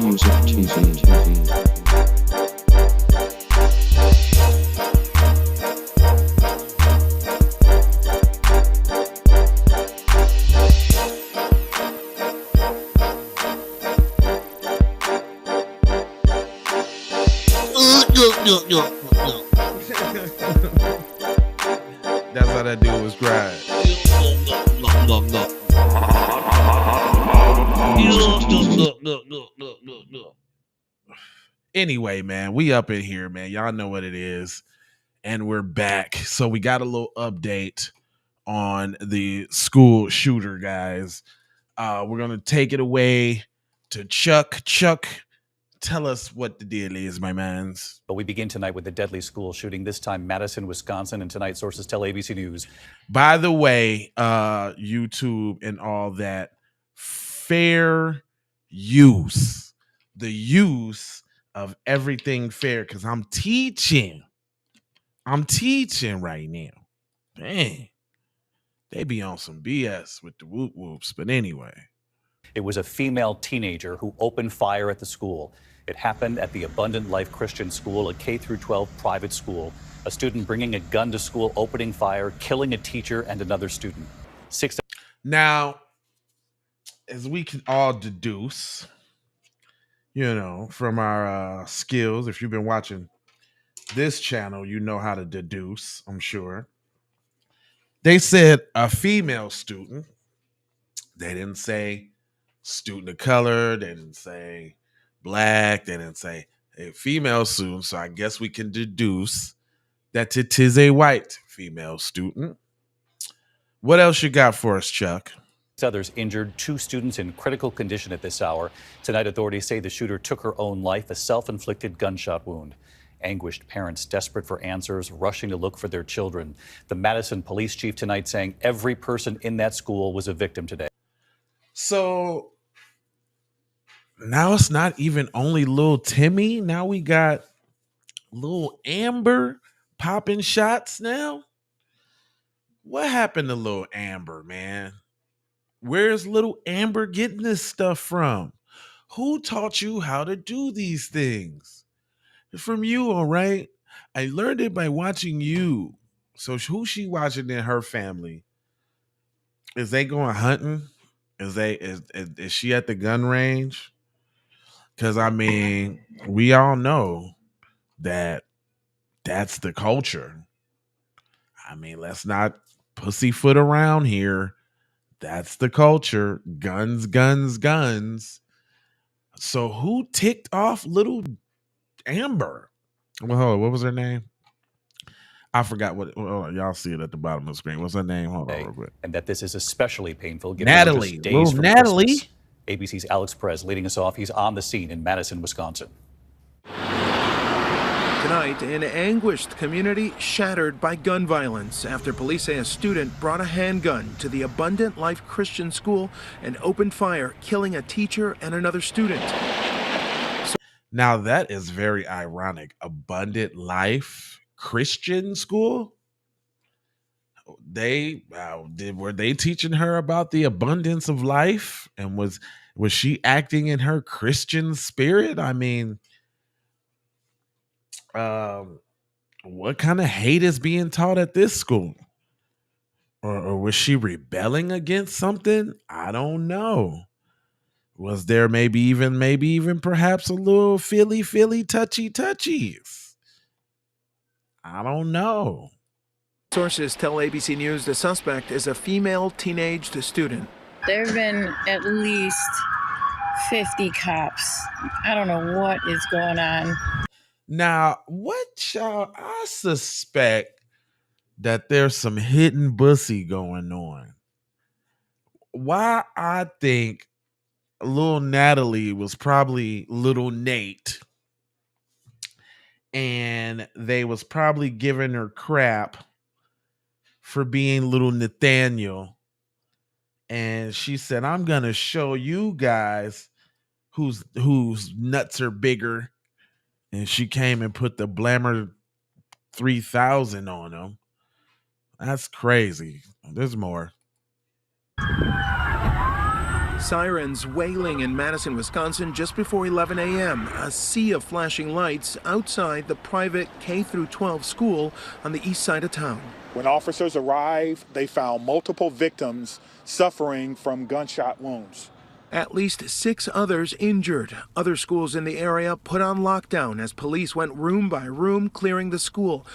Music TV. That's how that dude was crying. Anyway, man, we up in here, man. Y'all know what it is. And we're back. So we got a little update on the school shooter, guys. We're gonna take it away to Chuck. Chuck, tell us what the deal is, my mans. But we begin tonight with the deadly school shooting, this time Madison, Wisconsin. And tonight, sources tell ABC News. By the way, YouTube and all that, fair use, the use of everything fair, because I'm teaching right now. Dang, they be on some BS with the whoop whoops. But anyway, it was a female teenager who opened fire at the school. It happened at the Abundant Life Christian School, a K-12 private school. A student bringing a gun to school, opening fire, killing a teacher and another student. Now, as we can all deduce, from our skills, if you've been watching this channel, you know how to deduce, I'm sure. They said a female student. They didn't say student of color. They didn't say black. They didn't say a female student. So I guess we can deduce that it is a white female student. What else you got for us, Chuck? Others injured, 2 students in critical condition at this hour. Tonight, authorities say the shooter took her own life, a self-inflicted gunshot wound. Anguished parents desperate for answers, rushing to look for their children. The Madison police chief tonight saying every person in that school was a victim today. So now it's not even only little Timmy. Now we got little Amber popping shots now. What happened to little Amber, man? Where's little Amber getting this stuff from? Who taught you how to do these things? It's from you, all right? I learned it by watching you. So who's she watching in her family? Is they going hunting? Is she at the gun range? Because I mean, we all know that that's the culture. I mean, let's not pussyfoot around here. That's the culture. Guns, guns, guns. So who ticked off little Amber? Well, hold on, what was her name? I forgot what. Y'all see it at the bottom of the screen. What's her name? Hold on real quick. And that this is especially painful. Given Natalie. Days from Natalie. Christmas. ABC's Alex Perez leading us off. He's on the scene in Madison, Wisconsin. Tonight, an anguished community shattered by gun violence after police say a student brought a handgun to the Abundant Life Christian School and opened fire, killing a teacher and another student. Now that is very ironic. Abundant Life Christian School? Were they teaching her about the abundance of life? And was she acting in her Christian spirit? I mean, what kind of hate is being taught at this school? Or was she rebelling against something? I don't know. Was there maybe even perhaps a little feely touchies? I don't know. Sources tell ABC News the suspect is a female teenaged student. There have been at least 50 cops. I don't know what is going on. Now, I suspect that there's some hidden bussy going on. Why I think little Natalie was probably little Nate, and they was probably giving her crap for being little Nathaniel. And she said, I'm going to show you guys whose nuts are bigger. And she came and put the Blammer 3000 on him. That's crazy. There's more. Sirens wailing in Madison, Wisconsin just before 11 a.m. A sea of flashing lights outside the private K-12 school on the east side of town. When officers arrived, they found multiple victims suffering from gunshot wounds. At least 6 others injured. Other schools in the area put on lockdown as police went room by room clearing the school.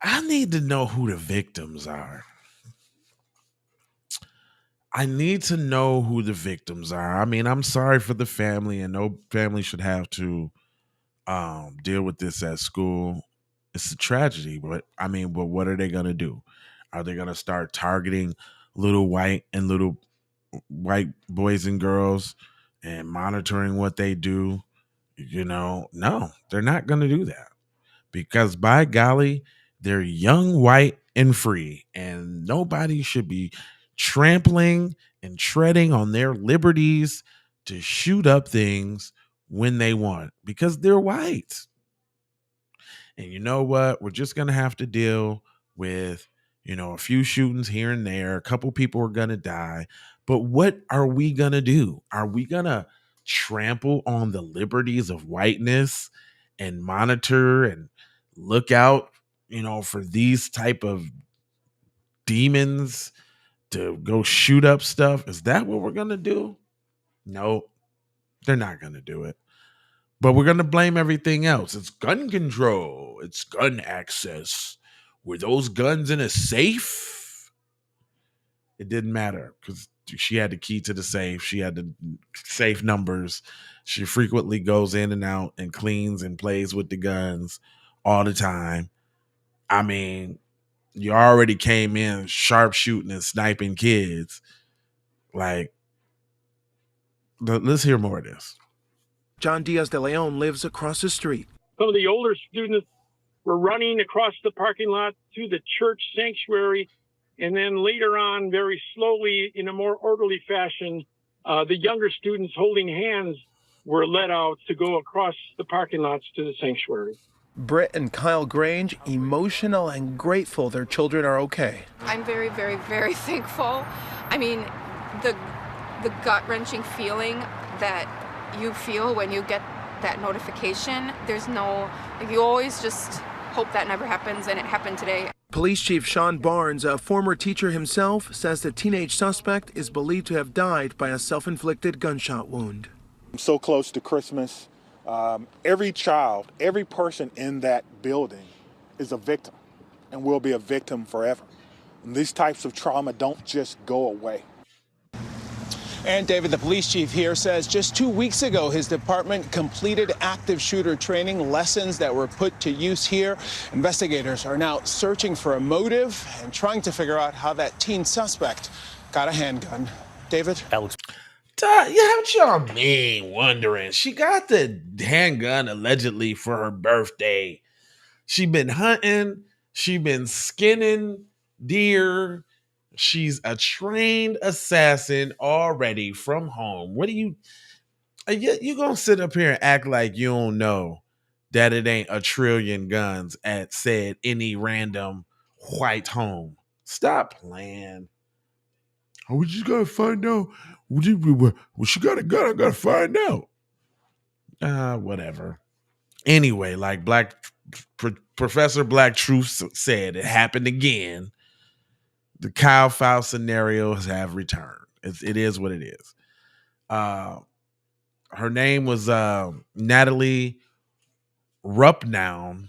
I need to know who the victims are. I need to know who the victims are. I mean, I'm sorry for the family, and no family should have to deal with this at school. It's a tragedy, but what are they gonna do? Are they gonna start targeting little white boys and girls and monitoring what they do? No, they're not gonna do that, because by golly, they're young, white, and free, and nobody should be trampling and treading on their liberties to shoot up things when they want, because they're white. And you know what? We're just going to have to deal with, a few shootings here and there. A couple people are going to die. But what are we going to do? Are we going to trample on the liberties of whiteness and monitor and look out, for these type of demons to go shoot up stuff? Is that what we're going to do? No, they're not going to do it. But we're going to blame everything else. It's gun control. It's gun access. Were those guns in a safe? It didn't matter, because she had the key to the safe. She had the safe numbers. She frequently goes in and out and cleans and plays with the guns all the time. I mean, you already came in sharpshooting and sniping kids. Like, let's hear more of this. John Diaz de Leon lives across the street. Some of the older students were running across the parking lot to the church sanctuary. And then later on, very slowly, in a more orderly fashion, the younger students holding hands were led out to go across the parking lots to the sanctuary. Britt and Kyle Grange, emotional and grateful their children are okay. I'm very, very, very thankful. I mean, the gut-wrenching feeling that you feel when you get that notification, you always just hope that never happens, and it happened today. Police Chief Sean Barnes, a former teacher himself, says the teenage suspect is believed to have died by a self-inflicted gunshot wound. I'm so close to Christmas. Every child, every person in that building is a victim and will be a victim forever. And these types of trauma don't just go away. And David, the police chief here, says just 2 weeks ago, his department completed active shooter training, lessons that were put to use here. Investigators are now searching for a motive and trying to figure out how that teen suspect got a handgun. David? Alex. What y'all mean wondering? She got the handgun allegedly for her birthday. She been hunting. She been skinning deer. She's a trained assassin already from home. What do you gonna sit up here and act like you don't know that it ain't a trillion guns at said any random white home? Stop playing. Oh, we just gotta find out. Well, she got a gun. I gotta find out. Whatever. Anyway, like Professor Black Truth said, it happened again. The Kyle Fowl scenarios have returned. It is what it is. Her name was Natalie Rupnow,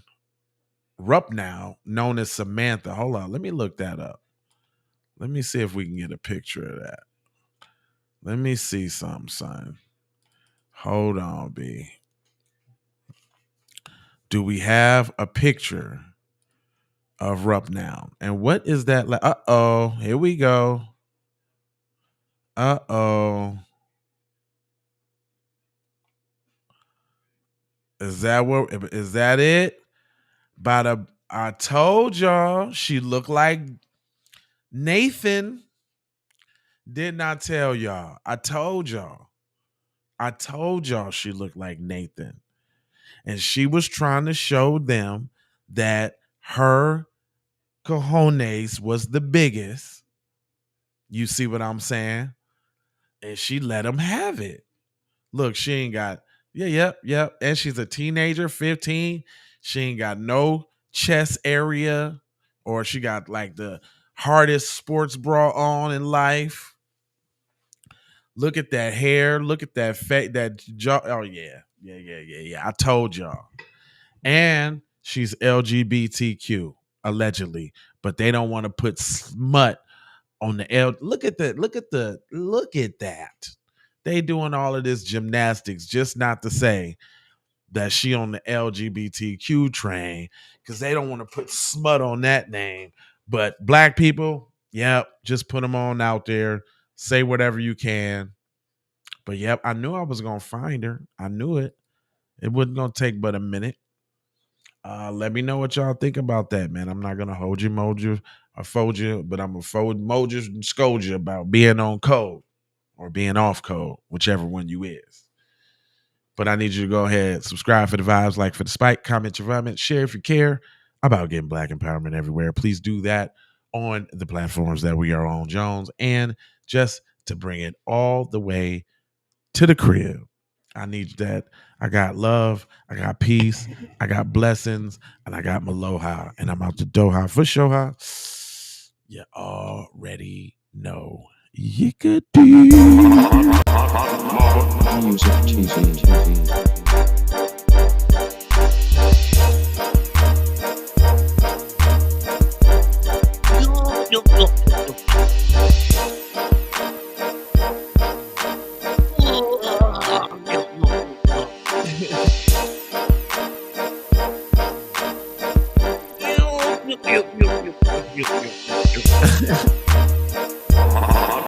known as Samantha. Hold on, let me look that up. Let me see if we can get a picture of that. Let me see something, son. Hold on, B. Do we have a picture of Rupnow? And what is that like? Uh-oh, here we go. Uh-oh. Is that it? I told y'all she looked like Nathan. Did not tell y'all. I told y'all she looked like Nathan. And she was trying to show them that her cojones was the biggest. You see what I'm saying? And she let him have it. Look, she ain't got, yep. And she's a teenager, 15. She ain't got no chest area, or she got like the hardest sports bra on in life. Look at that hair. Look at that that jaw. Oh, yeah. I told y'all. And she's LGBTQ, allegedly, but they don't want to put smut on the L. Look at that. They doing all of this gymnastics just not to say that she on the LGBTQ train, because they don't want to put smut on that name. But black people, yep, just put them on out there. Say whatever you can. But yep, I knew I was gonna find her. I knew it. It wasn't gonna take but a minute. Let me know what y'all think about that, man. I'm not gonna hold you, mold you, or fold you, but I'm gonna mold you and scold you about being on code or being off code, whichever one you is. But I need you to go ahead, subscribe for the vibes, like for the spike, comment your vomit, share if you care about getting black empowerment everywhere. Please do that on the platforms that we are on, Jones, and just to bring it all the way to the crib. I need that. I got love, I got peace, I got blessings, and I got Maloha, and I'm out the Doha for Shoha. You already know. Yickety. Music TV.